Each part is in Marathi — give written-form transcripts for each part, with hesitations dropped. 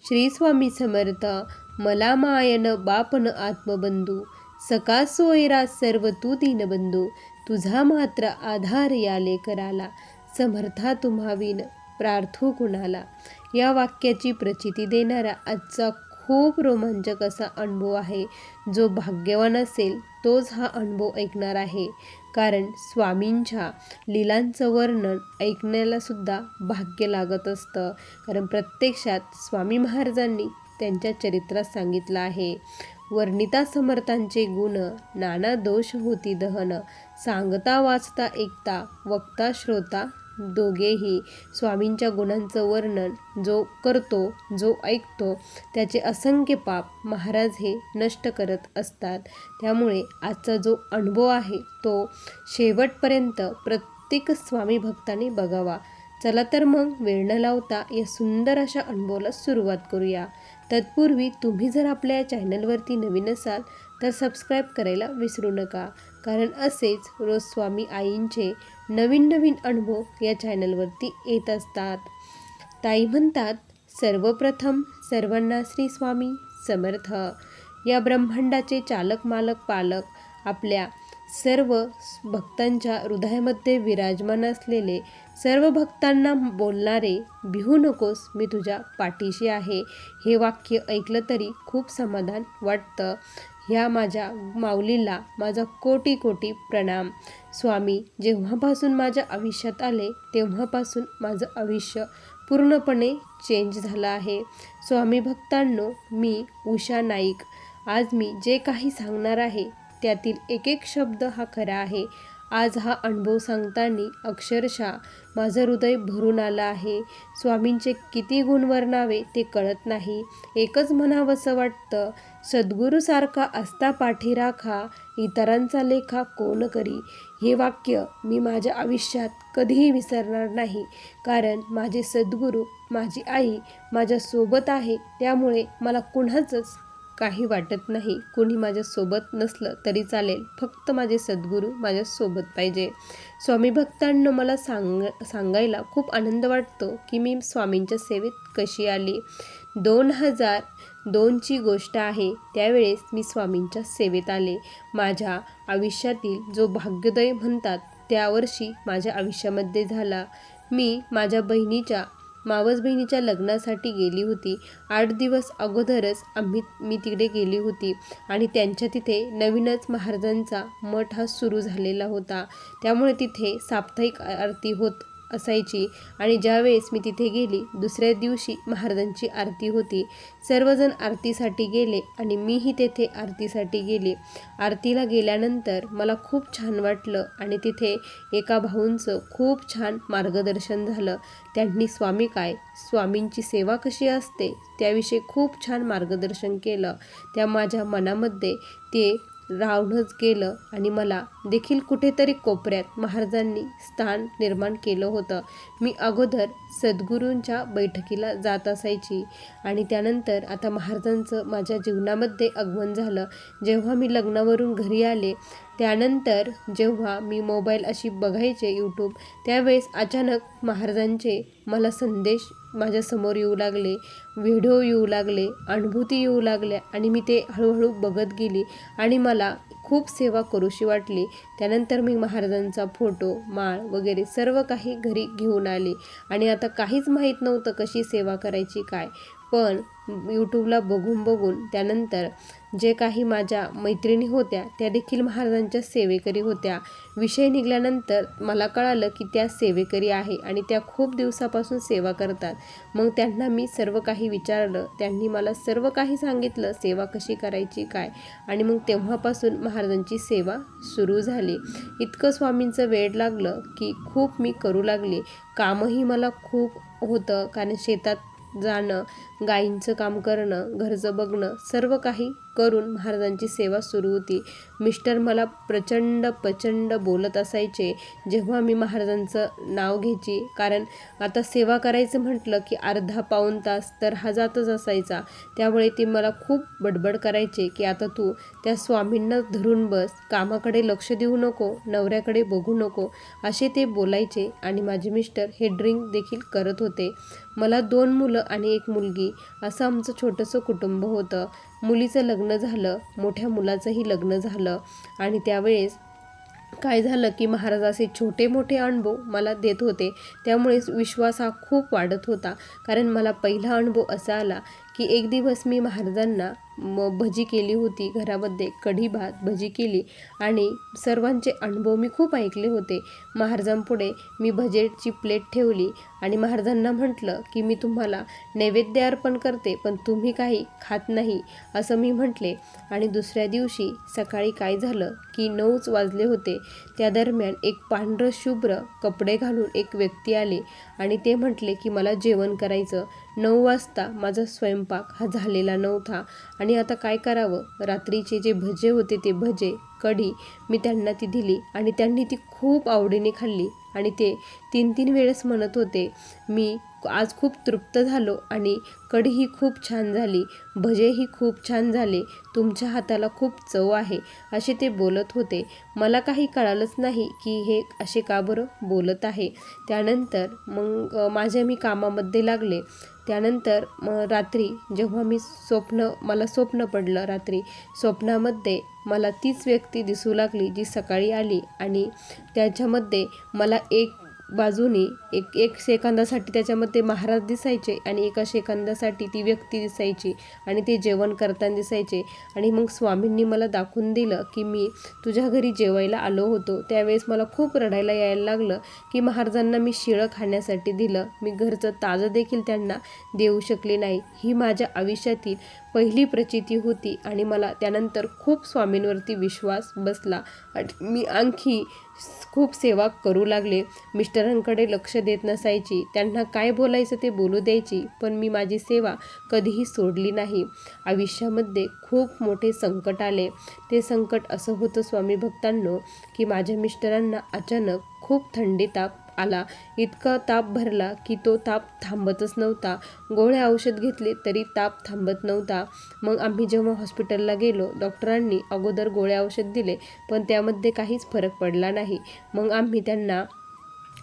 श्री स्वामी समर्थ. मला मायन बापन आत्मबंधू, सका सोयरा सर्व तू दीनबंधू. तुझा मात्र आधार या लेकराला, समर्था तुम्हाविन प्रार्थू कुणाला. या वाक्याची प्रचिती देणारा आजचा खूप रोमांचक असा अनुभव आहे. जो भाग्यवान असेल तोच हा अनुभव ऐकणार आहे. कारण स्वामींच्या लीलांचं वर्णन ऐकण्याला सुद्धा भाग्य लागत असतं. कारण प्रत्यक्षात स्वामी महाराजांनी त्यांच्या चरित्रात सांगितलं आहे, वर्णिता समर्थांचे गुण, नाना दोष होती दहन. सांगता वाचता ऐकता, वक्ता श्रोता दोघेही. स्वामींच्या गुणांचं वर्णन जो करतो, जो ऐकतो, त्याचे असंख्य पाप महाराज हे नष्ट करत असतात. त्यामुळे आजचा जो अनुभव आहे तो शेवटपर्यंत प्रत्येक स्वामी भक्ताने बघावा. चला तर मग वेळ न लावता या सुंदर अशा अनुभवाला सुरुवात करूया. तत्पूर्वी तुम्ही जर आपल्या चॅनलवरती नवीन असाल तर सबस्क्राईब करायला विसरू नका. कारण असेच रोज स्वामी आईंचे नवीन नवीन अनुभव या चॅनलवरती येत असतात. ताई म्हणतात, सर्वप्रथम सर्वांना श्री स्वामी समर्थ. या ब्रह्मांडाचे चालक मालक पालक आपल्या सर्व भक्तांच्या हृदयामध्ये विराजमान असलेले, सर्व भक्तांना बोलणारे, भिवू नकोस मी तुझ्या पाठीशी आहे, हे वाक्य ऐकलं तरी खूप समाधान वाटतं. ह्या माझ्या माऊलीला माझा कोटी कोटी प्रणाम. स्वामी जेव्हापासून माझ्या आयुष्यात आले तेव्हापासून माझं आयुष्य पूर्णपणे चेंज झालं आहे. स्वामी भक्तांनो, मी उषा नाईक. आज मी जे काही सांगणार आहे त्यातील एक एक शब्द हा खरा आहे. आज हा अनुभव सांगताना अक्षरशः माझं हृदय भरून आलं आहे. स्वामींचे किती गुण वर्णावे ते कळत नाही. एकच म्हणावंसं वाटतं, सद्गुरूसारखा असता पाठी राखा, इतरांचा लेखा कोण करी. हे वाक्य मी माझ्या आयुष्यात कधीही विसरणार नाही. कारण माझे सद्गुरू, माझी आई माझ्यासोबत आहे. त्यामुळे मला कुणाचंच काही वाटत नाही. कोणी माझ्यासोबत नसलं तरी चालेल, फक्त माझे सद्गुरू माझ्यासोबत पाहिजे. स्वामी भक्तांनो, मला सांगायला खूप आनंद वाटतो की मी स्वामींच्या सेवेत कशी आली. 2002ची गोष्ट आहे. त्यावेळेस मी स्वामींच्या सेवेत आले. माझ्या आयुष्यातील जो भाग्योदय म्हणतात त्या वर्षी माझ्या आयुष्यामध्ये झाला. मी माझ्या मावस बहिणीच्या लग्नासाठी गेली होती. 8 दिवस अगोदरच मी तिकडे गेली होती आणि त्यांच्या तिथे नवीनच महाराजांचा मठ हा सुरू झालेला होता. त्यामुळे तिथे साप्ताहिक आरती होत असायची आणि ज्यावेळेस मी तिथे गेली दुसऱ्या दिवशी महाराजांची आरती होती. सर्वजण आरतीसाठी गेले आणि मीही तेथे आरतीसाठी गेले. आरतीला गेल्यानंतर मला खूप छान वाटलं आणि तिथे एका भाऊंचं खूप छान मार्गदर्शन झालं. त्यांनी स्वामींची सेवा कशी असते त्याविषयी खूप छान मार्गदर्शन केलं. त्या माझ्या मनामध्ये ते राहूनच गेलं आणि मला देखील कुठेतरी कोपऱ्यात महाराजांनी स्थान निर्माण केलं होतं. मी अगोदर सद्गुरूंच्या बैठकीला जात असायची आणि त्यानंतर आता महाराजांचं माझ्या जीवनामध्ये आगमन झालं. जेव्हा मी लग्नावरून घरी आले त्यानंतर जेव्हा मी मोबाईल अशी बघायचे यूट्यूब, त्यावेळेस अचानक महाराजांचे मला संदेश माझ्यासमोर येऊ लागले, व्हिडिओ येऊ लागले, अनुभूती येऊ लागल्या आणि मी ते हळूहळू बघत गेली आणि मला खूप सेवा करूशी वाटली. त्यानंतर मी महाराजांचा फोटो, माळ वगैरे सर्व काही घरी घेऊन आले आणि आता काहीच माहीत नव्हतं कशी सेवा करायची काय. पण यूट्यूबला बघून त्यानंतर जे काही माझ्या मैत्रिणी होत्या त्या देखील महाराजांच्या सेवेकरी होत्या. विषय निघाल्यानंतर मला कळालं की त्या सेवेकरी आहे आणि त्या खूप दिवसापासून सेवा करतात. मग त्यांना मी सर्व काही विचारलं. त्यांनी मला सर्व काही सांगितलं सेवा कशी करायची काय. आणि मग तेव्हापासून महाराजांची सेवा सुरू झाली. इतकं स्वामींचं वेड लागलं की खूप मी करू लागले. कामही मला खूप होतं, कारण शेतात जाणं, गायींचं काम करणं, घरचं बघणं, सर्व काही करून महाराजांची सेवा सुरू होती. मिस्टर मला प्रचंड बोलत असायचे जेव्हा मी महाराजांचं नाव घ्यायची. कारण आता सेवा करायचं म्हटलं की अर्धा पाऊण तास तर हा जातच असायचा. त्यामुळे ते मला खूप बडबड करायचे की आता तू त्या स्वामींना धरून बस, कामाकडे लक्ष देऊ नको, नवऱ्याकडे बघू नको, असे ते बोलायचे. आणि माझे मिस्टर हे ड्रिंक देखील करत होते. मला 2 मुलं आणि 1 मुलगी असं आमचं छोटंसं कुटुंब होतं. मुलीचं लग्न झालं, मोठ्या मुलाचंही लग्न झालं आणि त्यावेळेस काय झालं की महाराज असे छोटे मोठे अनुभव मला देत होते. त्यामुळेच विश्वास हा खूप वाढत होता. कारण मला पहिला अनुभव असा आला की एक दिवस मी महाराजांना भजी केली होती घरामध्ये, कढी भात भजी केली आणि सर्वांचे अनुभव मी खूप ऐकले होते. महाराजांपुढे मी भजेची प्लेट ठेवली आणि महाराजांना म्हटलं की मी तुम्हाला नैवेद्य अर्पण करते, पण तुम्ही काही खात नाही असं मी म्हटले. आणि दुसऱ्या दिवशी सकाळी काय झालं की 9च वाजले होते. त्या दरम्यान एक पांढरं शुभ्र कपडे घालून एक व्यक्ती आले आणि ते म्हटले की मला जेवण करायचं. 9 वाजता माझा स्वयंपाक हा झालेला नव्हता आणि आता काय करावं. रात्रीचे जे भजे होते ते भजे कढी मी त्यांना ती दिली आणि त्यांनी ती खूप आवडीने खाल्ली आणि ते 3-3 वेळेस म्हणत होते, मी आज खूप तृप्त झालो आणि कढीही खूप छान झाली, भजेही खूप छान झाले, तुमच्या हाताला खूप चव आहे, असे ते बोलत होते. मला काही कळालंच नाही की हे असे का बरं बोलत आहे. त्यानंतर मग मी कामामध्ये लागले. त्यानंतर रात्री जेव्हा मला स्वप्न पडलं, रात्री स्वप्नामध्ये मला तीच व्यक्ती दिसू लागली जी सकाळी आली आणि त्याच्यामध्ये मला एक बाजूनी एक सेकंदासाठी त्याच्यामध्ये महाराज दिसायचे आणि एका सेकंदासाठी ती व्यक्ती दिसायची आणि ते जेवण करताना दिसायचे. आणि मग स्वामींनी मला दाखवून दिलं की मी तुझ्या घरी जेवायला आलो होतो. त्यावेळेस मला खूप रडायला यायला लागलं की महाराजांना मी शिळं खाण्यासाठी दिलं, मी घरचं ताजं देखील त्यांना देऊ शकले नाही. ही माझ्या आयुष्यातील पहिली प्रचिती होती आणि मला त्यानंतर खूप स्वामींवरती विश्वास बसला आणि मी आणखी खूप सेवा करू लागले. मिस्टरांकडे लक्ष देत नसायची, त्यांना काय बोलायचं ते बोलू द्यायची, पण मी माझी सेवा कधीही सोडली नाही. आयुष्यामध्ये खूप मोठे संकट आले. ते संकट असं होतं स्वामी भक्तांनो की माझ्या मिस्टरांना अचानक खूप थंडी ताप आला. इतका ताप भरला की तो ताप थांबतच नव्हता. गोळ्या औषध घेतले तरी ताप थांबत नव्हता. मग आम्ही जेव्हा हॉस्पिटलला गेलो, डॉक्टरांनी अगोदर गोळ्या औषध दिले, पण त्यामध्ये काहीच फरक पडला नाही. मग आम्ही त्यांना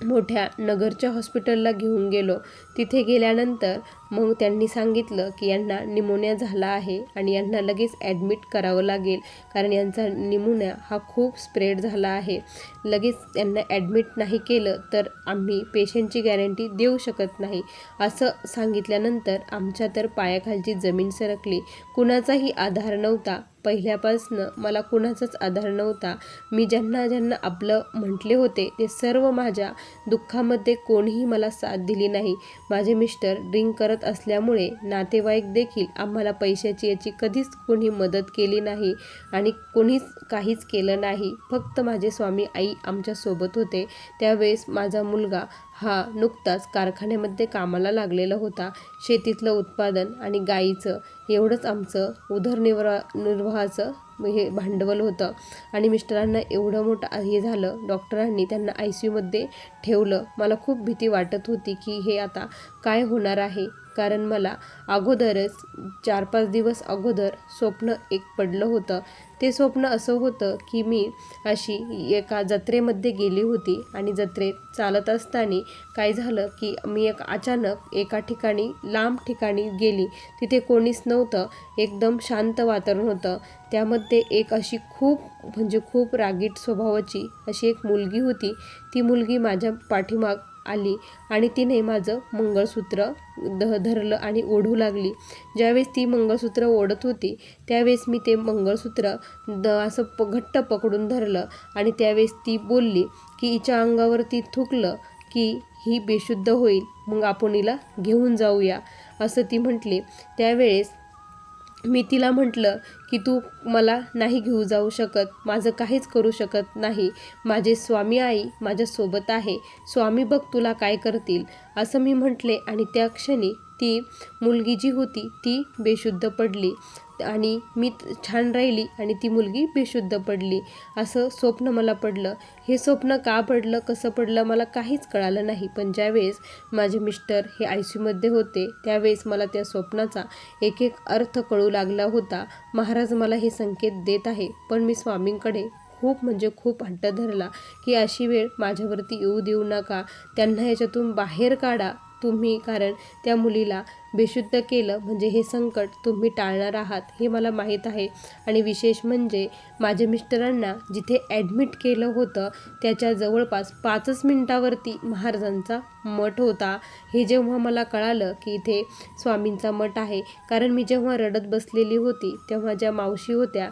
मोठ्या नगरच्या हॉस्पिटलला घेऊन गेलो. तिथे गेल्यानंतर मग त्यांनी सांगितलं की यांना निमोनिया झाला आहे आणि यांना लगेच ॲडमिट करावं लागेल, कारण यांचा निमोनिया हा खूप स्प्रेड झाला आहे. लगेच त्यांना ॲडमिट नाही केलं तर आम्ही पेशंटची गॅरंटी देऊ शकत नाही, असं सांगितल्यानंतर आमच्या तर पायाखालची जमीन सरकली. कुणाचाही आधार नव्हता. पहिल्यापासनं मला कुणाचाच आधार नव्हता. मी ज्यांना ज्यांना आपलं म्हटले होते ते सर्व माझ्या दुःखामध्ये कोणीही मला साथ दिली नाही. माझे मिस्टर ड्रिंक करत असल्यामुळे नातेवाईक देखील आम्हाला पैशाची याची कधीच कोणी मदत केली नाही आणि कोणीच काहीच केलं नाही. फक्त माझे स्वामी आई आमच्यासोबत होते. त्यावेळेस माझा मुलगा हा नुकताच कारखान्यामध्ये कामाला लागलेला होता. शेतीतलं उत्पादन आणि गाईचं एवढंच आमचं उदरनिर्वाहाचं हे भांडवल होतं आणि मिस्टरांना एवढं मोठं हे झालं. डॉक्टरांनी त्यांना ICUमध्ये ठेवलं. मला खूप भीती वाटत होती की हे आता काय होणार आहे, कारण मला अगोदरच 4-5 दिवस अगोदर स्वप्न एक पडलं होतं. ते स्वप्न असं होतं की मी अशी एका जत्रेमध्ये गेली होती आणि जत्रेत चालत असताना काय झालं की मी अचानक एका ठिकाणी लांब ठिकाणी गेली. तिथे कोणीच नव्हतं. एकदम शांत वातावरण होतं. त्यामध्ये एक अशी खूप रागीट स्वभावाची अशी एक मुलगी होती. ती मुलगी माझ्या पाठीमाग आली आणि तिने माझं मंगळसूत्र धरलं आणि ओढू लागली. ज्यावेळेस ती मंगळसूत्र ओढत होती त्यावेळेस मी ते मंगळसूत्र असं घट्ट पकडून धरलं आणि त्यावेळेस ती बोलली की हिच्या अंगावरती थुंकलं की ही बेशुद्ध होईल, मग आपण हिला घेऊन जाऊया, असं ती म्हटली. त्यावेळेस मी तिला म्हटलं की तू मला नाही घेऊ जाऊ शकत, माझं काहीच करू शकत नाही, माझे स्वामी आई माझ्यासोबत आहे, स्वामी बघ तुला काय करतील, असं मी म्हटले. आणि त्या क्षणी ती मुलगी जी होती ती बेशुद्ध पडली आणि मी छान राहिली आणि ती मुलगी बेशुद्ध पडली. असं स्वप्न मला पडलं. हे स्वप्न का पडलं, कसं पडलं मला काहीच कळालं नाही. पण ज्यावेळेस माझे मिस्टर हे ICUमध्ये होते त्यावेळेस मला त्या स्वप्नाचा एक अर्थ कळू लागला होता. महाराज मला हे संकेत देत आहे, पण मी स्वामींकडे खूप हट्ट धरला की अशी वेळ माझ्यावरती येऊ देऊ नका, त्यांना याच्यातून बाहेर काढा. तुम्ही, कारण त्या मुलीला बेशुद्ध केलं म्हणजे हे संकट तुम्ही टाळणार आहात हे मला माहीत आहे. आणि विशेष म्हणजे माझ्या मिस्टरांना जिथे ॲडमिट केलं होतं त्याच्या जवळपास 5च मिनिटावरती महाराजांचा मठ होता. हे जेव्हा मला कळालं की इथे स्वामींचा मठ आहे, कारण मी जेव्हा रडत बसलेली होती तेव्हा ज्या मावशी होत्या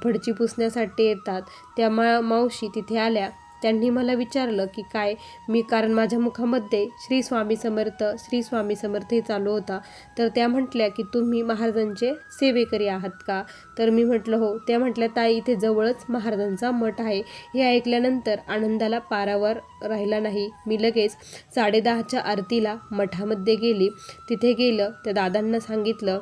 फडची पुसण्यासाठी येतात, त्या मावशी तिथे आल्या. त्यांनी मला विचारलं की काय मी, कारण माझ्या मुखामध्ये श्री स्वामी समर्थ श्री स्वामी समर्थ हे चालू होता. तर त्या म्हटल्या की तुम्ही महाराजांचे सेवेकरी आहात का? तर मी म्हटलं हो. त्या म्हटल्या ताई इथे जवळच महाराजांचा मठ आहे. हे ऐकल्यानंतर आनंदाला पारावर राहिला नाही. मी लगेच 10:30च्या आरतीला मठामध्ये गेली. तिथे गेलं, त्या दादांना सांगितलं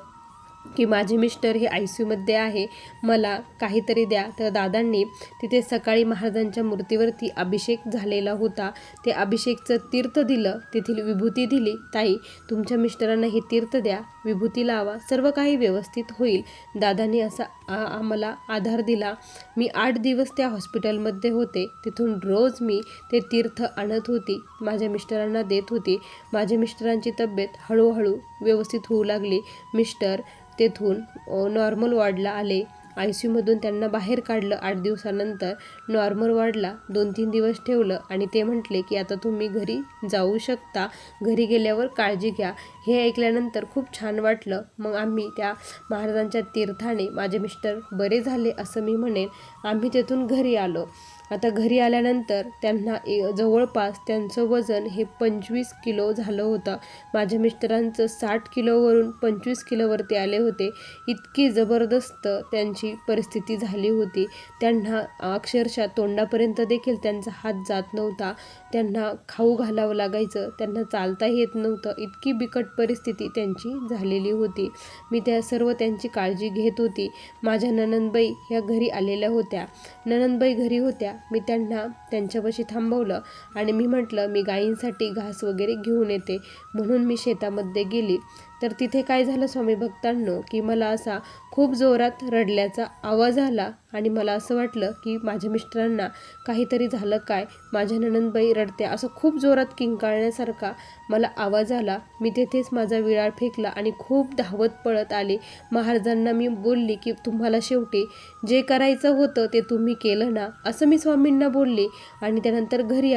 की माझे मिस्टर हे ICUमध्ये आहे, मला काहीतरी द्या. तर दादांनी तिथे सकाळी महाराजांच्या मूर्तीवरती अभिषेक झालेला होता, ते अभिषेकचं तीर्थ दिलं, तेथील विभूती दिली. ताई तुमच्या मिस्टरांना हे तीर्थ द्या, विभूती लावा, सर्व काही व्यवस्थित होईल. दादांनी असा आम्हाला आधार दिला. मी 8 दिवस त्या हॉस्पिटलमध्ये होते. तिथून रोज मी ते तीर्थ आणत होती, माझ्या मिस्टरांना देत होती. माझ्या मिस्टरांची तब्येत हळूहळू व्यवस्थित होऊ लागली. मिस्टर तेथून नॉर्मल वॉर्डला आले. ICUमधून त्यांना बाहेर काढलं. 8 दिवसानंतर नॉर्मल वॉर्डला 2-3 दिवस ठेवलं आणि ते म्हटले की आता तुम्ही घरी जाऊ शकता, घरी गेल्यावर काळजी घ्या. हे ऐकल्यानंतर खूप छान वाटलं. मग आम्ही त्या महाराजांच्या तीर्थाने माझे मिस्टर बरे झाले असं मी म्हणेन. आम्ही तेथून घरी आलो. आता घरी आल्यानंतर त्यांना जवळपास त्यांचं वजन हे 25 किलो झालं होतं. माझ्या मिस्टरांचं 60 किलोवरून 25 किलोवरती आले होते. इतकी जबरदस्त त्यांची परिस्थिती झाली होती. त्यांना अक्षरशः तोंडापर्यंत देखील त्यांचा हात जात नव्हता. त्यांना खाऊ घालावं लागायचं, त्यांना चालताही येत नव्हतं. इतकी बिकट परिस्थिती त्यांची झालेली होती. मी त्या सर्व त्यांची काळजी घेत होती. माझ्या नणंदबाई ह्या घरी आलेल्या होत्या. नणंदबाई घरी होत्या. मी त्यांना त्यांच्यापाशी थांबवलं आणि मी म्हटलं मी गायींसाठी घास वगैरे घेऊन येते, म्हणून मी शेतामध्ये गेली. तर तिथे काय झालं स्वामी भक्तांनो, की मला असा खूप जोरात रडल्याचा आवाज आला आणि मला असं वाटलं की माझ्या मिस्टरांना काहीतरी झालं काय, माझ्या नणंदबाई रडते, असं खूप जोरात किंकाळण्यासारखा मला आवाज आला. मी तेथेच माझा विळा फेकला आणि खूप धावत पळत आले. महाराजांना मी बोलली की तुम्हाला शेवटी जे करायचं होतं ते तुम्ही केलं ना, असं मी स्वामींना बोलली. आणि त्यानंतर घरी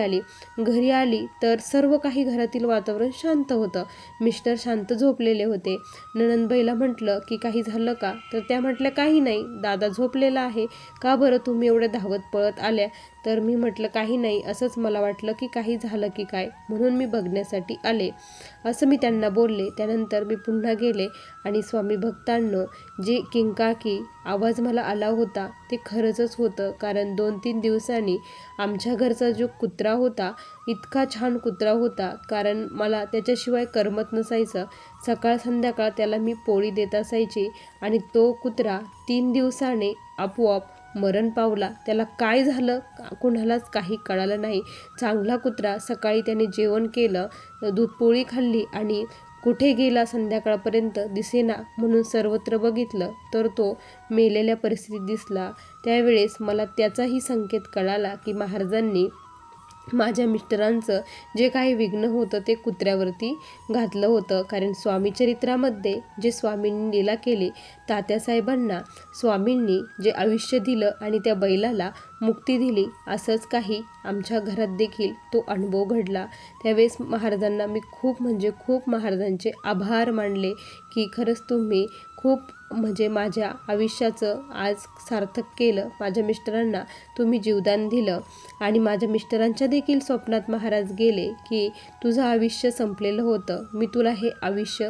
आली तर सर्व काही घरातील वातावरण शांत होतं. मिस्टर शांत झोपलेले होते. नणंदबाईला म्हटलं की काही झालं का? तर त्या म्हटल्या काही नाही, दादा झोपलेला आहे. का बरं तुम्ही एवढ्या धावत पळत आल्या? तर मी म्हटलं काही नाही, असंच मला वाटलं की काही झालं की काय, म्हणून मी बघण्यासाठी आले, असं मी त्यांना बोलले. त्यानंतर मी पुन्हा गेले आणि स्वामी भक्तांनो, जे किंकाळकी आवाज मला आला होता ते खरंच होतं. कारण 2-3 दिवसांनी आमच्या घरचा जो कुत्रा होता, इतका छान कुत्रा होता, कारण मला त्याच्याशिवाय करमत नसायचं. सकाळ संध्याकाळ त्याला मी पोळी देत असायची आणि तो कुत्रा 3 दिवसाने आपोआप मरण पावला. त्याला काय झालं कुणालाच काही कळालं नाही. चांगला कुत्रा. सकाळी त्याने जेवण केलं, दूध पोळी खाल्ली आणि कुठे गेला संध्याकाळपर्यंत दिसेना, म्हणून सर्वत्र बघितलं तर तो मेलेल्या परिस्थितीत दिसला. त्यावेळेस मला त्याचाही संकेत कळाला की महाराजांनी माझ्या मिस्टरांचं जे काही विघ्न होतं ते कुत्र्यावरती घातलं होतं. कारण स्वामी चरित्रामध्ये जे स्वामींनी लीला केली, तात्यासाहेबांना स्वामींनी जे आयुष्य दिलं आणि त्या बैलाला मुक्ती दिली, असंच काही आमच्या घरात देखील तो अनुभव घडला. त्यावेळेस महाराजांना मी खूप म्हणजे खूप महाराजांचे आभार मानले की खरंच तुम्ही खूप म्हणजे माझ्या आयुष्याचं आज सार्थक केलं. माझ्या मिस्टरांना तुम्ही जीवदान दिलं आणि माझ्या मिस्टरांच्या देखील स्वप्नात महाराज गेले की तुझं आयुष्य संपलेलं होतं, मी तुला हे आयुष्य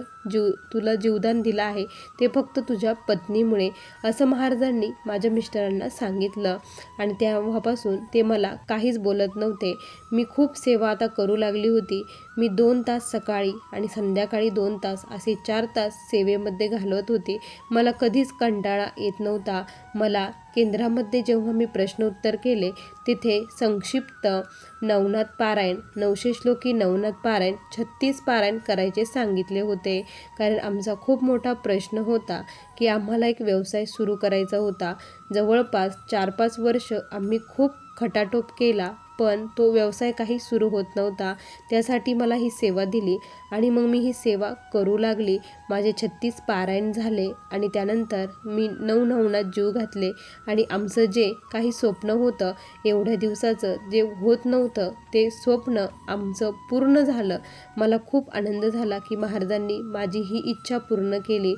तुला जीवदान दिलं आहे, ते फक्त तुझ्या पत्नीमुळे, असं महाराजांनी माझ्या मिस्टरांना सांगितलं. आणि तेव्हापासून ते मला काहीच बोलत नव्हते. मी खूप सेवा आता करू लागली होती. मी 2 तास सकाळी आणि संध्याकाळी 2 तास असे 4 तास सेवेमध्ये घालवत होते. मला कधीच कंटाळा येत नव्हता. मला केंद्रामध्ये जेव्हा मी प्रश्न उत्तर केले, तिथे संक्षिप्त नवनाथ पारायण, 900 श्लोकी नवनाथ पारायण, 36 पारायण करायचे सांगितले होते. कारण आमचा खूप मोठा प्रश्न होता की आम्हाला एक व्यवसाय सुरू करायचा होता. जवळपास 4-5 वर्ष आम्ही खूप खटाटोप केला, पण तो व्यवसाय काही सुरू होत नव्हता. त्यासाठी मला ही सेवा दिली आणि मग मी ही सेवा करू लागली. माझे 36 पारायण झाले आणि त्यानंतर मी 9 नवनात जीव घातले आणि आमचं जे काही स्वप्न होतं, एवढ्या दिवसाचं जे होत नव्हतं ते स्वप्न आमचं पूर्ण झालं. मला खूप आनंद झाला की महाराजांनी माझी ही इच्छा पूर्ण केली.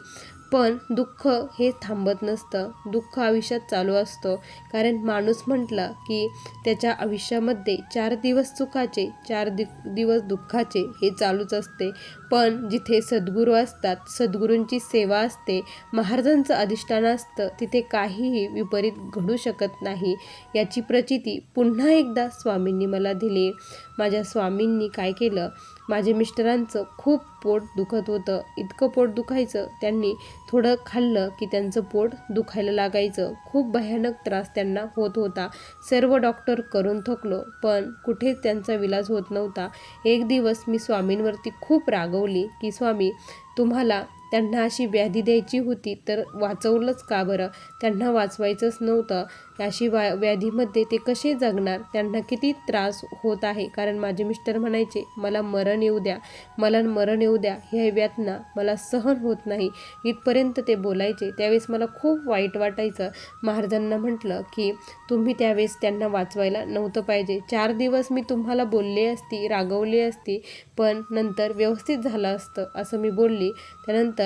पण दुःख हे थांबत नसतं, दुःख आयुष्यात चालू असतो. कारण माणूस म्हटला की त्याच्या आयुष्यामध्ये 4 दिवस सुखाचे, 4 दिवस दुःखाचे हे चालूच असते. पण जिथे सद्गुरू असतात, सद्गुरूंची सेवा असते, महाराजांचं अधिष्ठान असतं, तिथे काहीही विपरीत घडू शकत नाही. याची प्रचिती पुन्हा एकदा स्वामींनी मला दिली. माझ्या स्वामींनी काय केलं, माझ्या मिस्टरांचं खूप पोट दुखत होतं. इतकं पोट दुखायचं, त्यांनी थोडं खाल्लं की त्यांचं पोट दुखायला लागायचं. खूप भयानक त्रास त्यांना होत होता. सर्व डॉक्टर करून थकलो, पण कुठेच त्यांचा विलाज होत नव्हता. एक दिवस मी स्वामींवरती खूप रागवली की स्वामी, तुम्हाला त्यांना अशी व्याधी द्यायची होती तर वाचवलंच का बरं? त्यांना वाचवायचंच नव्हतं. अशी व्याधीमध्ये ते कसे जगणार? त्यांना किती त्रास होत आहे. कारण माझे मिस्टर म्हणायचे, मला मरण येऊ द्या, मला मरण येऊ द्या, ह्या वेदना मला सहन होत नाही, इथपर्यंत ते बोलायचे. त्यावेळेस मला खूप वाईट वाटायचं. महाराजांना म्हटलं की तुम्ही त्यावेळेस त्यांना वाचवायला नव्हतं पाहिजे. 4 दिवस मी तुम्हाला बोलले असती, रागवली असती, पण नंतर व्यवस्थित झालं असतं, असं मी बोलली. त्यानंतर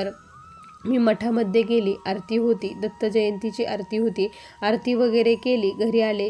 मी मठामध्ये गेली. आरती होती, दत्त जयंतीची आरती होती. आरती वगैरे केली, घरी आले,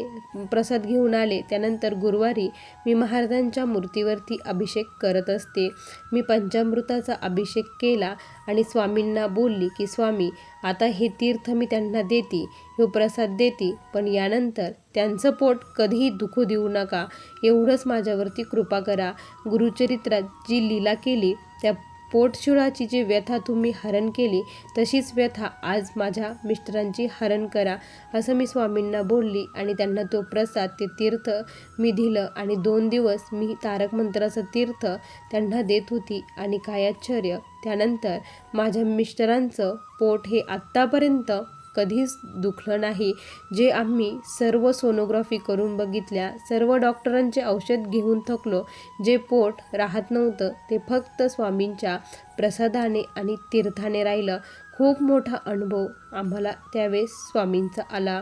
प्रसाद घेऊन आले. त्यानंतर गुरुवारी मी महाराजांच्या मूर्तीवरती अभिषेक करत असते. मी पंचामृताचा अभिषेक केला आणि स्वामींना बोलली की स्वामी, आता हे तीर्थ मी त्यांना देते, हे प्रसाद देते, पण यानंतर त्यांचं पोट कधीही दुखू देऊ नका, एवढंच माझ्यावरती कृपा करा. गुरुचरित्रात जी लीला केली, त्या पोटशुळाची जी व्यथा तुम्ही हरण केली, तशीच व्यथा आज माझ्या मिस्टरांची हरण करा, असं मी स्वामींना बोलली आणि त्यांना तो प्रसाद, ते तीर्थ मी दिलं आणि 2 दिवस मी तारक मंत्राचं तीर्थ त्यांना देत होती. आणि काय आश्चर्य, त्यानंतर माझ्या मिस्टरांचं पोट हे आत्तापर्यंत कधीच दुखलं नाही. जे आम्ही सर्व सोनोग्राफी करून बघितल्या, सर्व डॉक्टरांचे औषध घेऊन थकलो, जे पोट राहत नव्हतं ते फक्त स्वामींच्या प्रसादाने आणि तीर्थाने राहिलं. खूप मोठा अनुभव आम्हाला त्यावेळेस स्वामींचा आला.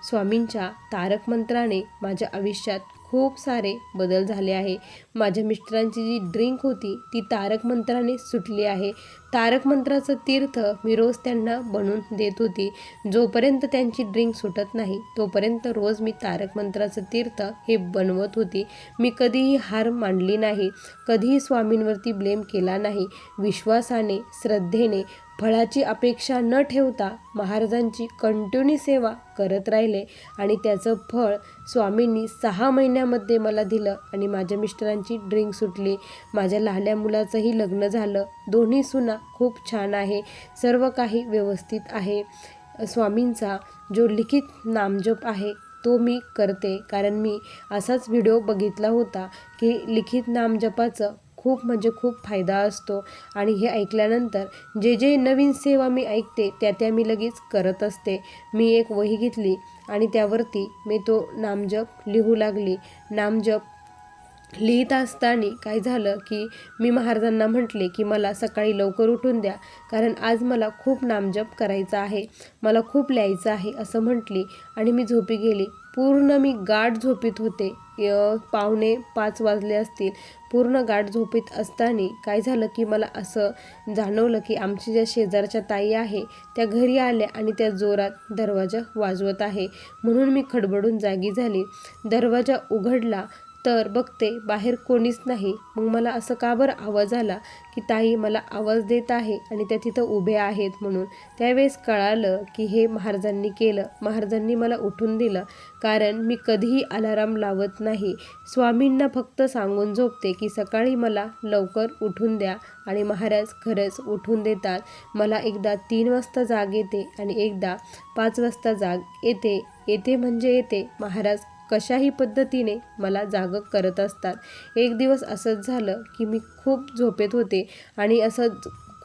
स्वामींच्या तारक मंत्राने माझ्या आयुष्यात खूप सारे बदल झाले आहे. माझ्या मिस्टरांची जी ड्रिंक होती ती तारक मंत्राने सुटली आहे. तारक मंत्राचं तीर्थ मी रोज त्यांना बनवून देत होती. जोपर्यंत त्यांची ड्रिंक सुटत नाही तोपर्यंत रोज मी तारक मंत्राचं तीर्थ हे बनवत होती. मी कधीही हार मानली नाही, कधीही स्वामींवरती ब्लेम केला नाही. विश्वासाने, श्रद्धेने, फळाची अपेक्षा न ठेवता महाराजांची कंटिन्यू सेवा करत राहिले आणि त्याचं फळ स्वामींनी 6 महिन्यामध्ये मला दिलं आणि माझ्या मिस्टरांची ड्रिंक सुटली. माझ्या लहान्या मुलाचंही लग्न झालं. दोन्ही सुना खूप छान आहे, सर्व काही व्यवस्थित आहे. स्वामींचा जो लिखित नामजप आहे तो मी करते, कारण मी असाच व्हिडिओ बघितला होता की लिखित नामजपाचं खूप म्हणजे खूप फायदा असतो. आणि हे ऐकल्यानंतर जे जे नवीन सेवा मी ऐकते त्या मी लगेच करत असते. मी एक वही घेतली आणि त्यावरती मी तो नामजप लिहू लागली. नामजप लिहित असताना काय झालं की मी महाराजांना म्हटले की मला सकाळी लवकर उठून द्या, कारण आज मला खूप नामजप करायचा आहे, मला खूप लिहायचं आहे, असं म्हटली आणि मी झोपी गेली. पूर्ण मी गाढ झोपीत होते. 4:45 वाजले असतील. पूर्ण गाढ झोपीत असताना काय झालं की मला असं जाणवलं की आमच्या ज्या शेजारच्या ताई आहे त्या घरी आल्या आणि त्या जोरात दरवाजा वाजवत आहे. म्हणून मी खडबडून जागी झाली. दरवाजा उघडला तर बघते बाहेर कोणीच नाही. मग मला असं का बरं आवाज आला की ताई मला आवाज देत आहे आणि त्या तिथं उभ्या आहेत म्हणून. त्यावेळेस कळालं की हे महाराजांनी केलं. महाराजांनी मला उठून दिलं, कारण मी कधीही अलाराम लावत नाही. स्वामींना फक्त सांगून झोपते की सकाळी मला लवकर उठून द्या आणि महाराज खरंच उठून देतात. मला एकदा 3 वाजता जाग येते आणि एकदा 5 वाजता जाग येते. येते म्हणजे येते. महाराज कशाही पद्धतीने मला जागं करत असतात. एक दिवस असंच झालं की मी खूप झोपेत होते आणि असं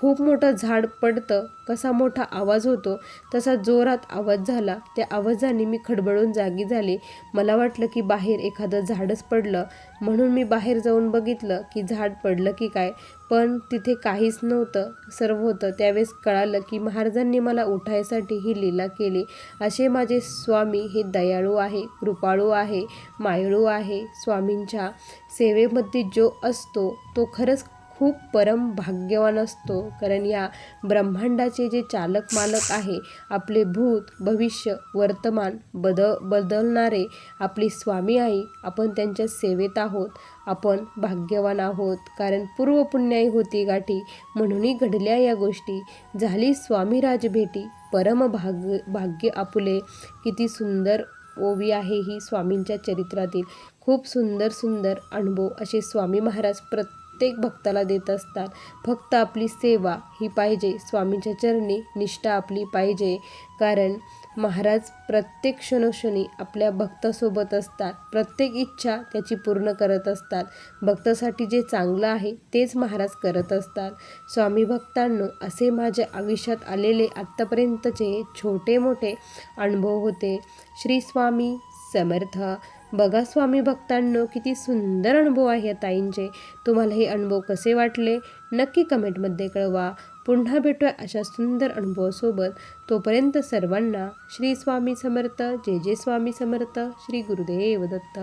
खूप मोठं झाड पडतं, कसा मोठा आवाज होतो तसा जोरात आवाज झाला. त्या आवाजाने मी खडबडून जागी झाले. मला वाटलं की बाहेर एखादं झाडच पडलं, म्हणून मी बाहेर जाऊन बघितलं की झाड पडलं की काय, पण तिथे काहीच नव्हतं, सर्व होतं. त्यावेळेस कळालं की महाराजांनी मला उठायसाठी ही लीला केली. असे माझे स्वामी हे दयाळू आहे, कृपाळू आहे, मायाळू आहे. स्वामींच्या सेवेमध्ये जो असतो तो खरंच खूप परम भाग्यवान असतो, कारण या ब्रह्मांडाचे जे चालक मालक आहे, आपले भूत भविष्य वर्तमान बदलणारे आपली स्वामी आई, आपण त्यांच्या सेवेत आहोत. आपण भाग्यवान आहोत, कारण पूर्वपुण्याई होती गाठी, म्हणूनही घडल्या या गोष्टी. झाली स्वामीराज भेटी, परम भाग्य आपुले. किती सुंदर ओवी आहे ही स्वामींच्या चरित्रातील. खूप सुंदर सुंदर अनुभव असे स्वामी महाराज प्रत्येक भक्ताला देत असतात. फक्त आपली सेवा ही पाहिजे, स्वामींच्या चरणी निष्ठा आपली पाहिजे, कारण महाराज प्रत्येक क्षणोक्षणी आपल्या भक्तासोबत असतात. प्रत्येक इच्छा त्याची पूर्ण करत असतात. भक्तासाठी जे चांगलं आहे तेच महाराज करत असतात. स्वामी भक्तांनो, असे माझ्या आयुष्यात आलेले आत्तापर्यंतचे छोटे मोठे अनुभव होते. श्री स्वामी समर्थ. बघा स्वामी भक्तांनो, किती सुंदर अनुभव आहे या ताईंचे. तुम्हाला हे अनुभव कसे वाटले नक्की कमेंटमध्ये कळवा. पुन्हा भेटूया अशा सुंदर अनुभवासोबत. तोपर्यंत सर्वांना श्री स्वामी समर्थ. जय जय स्वामी समर्थ. श्री गुरुदेव दत्त.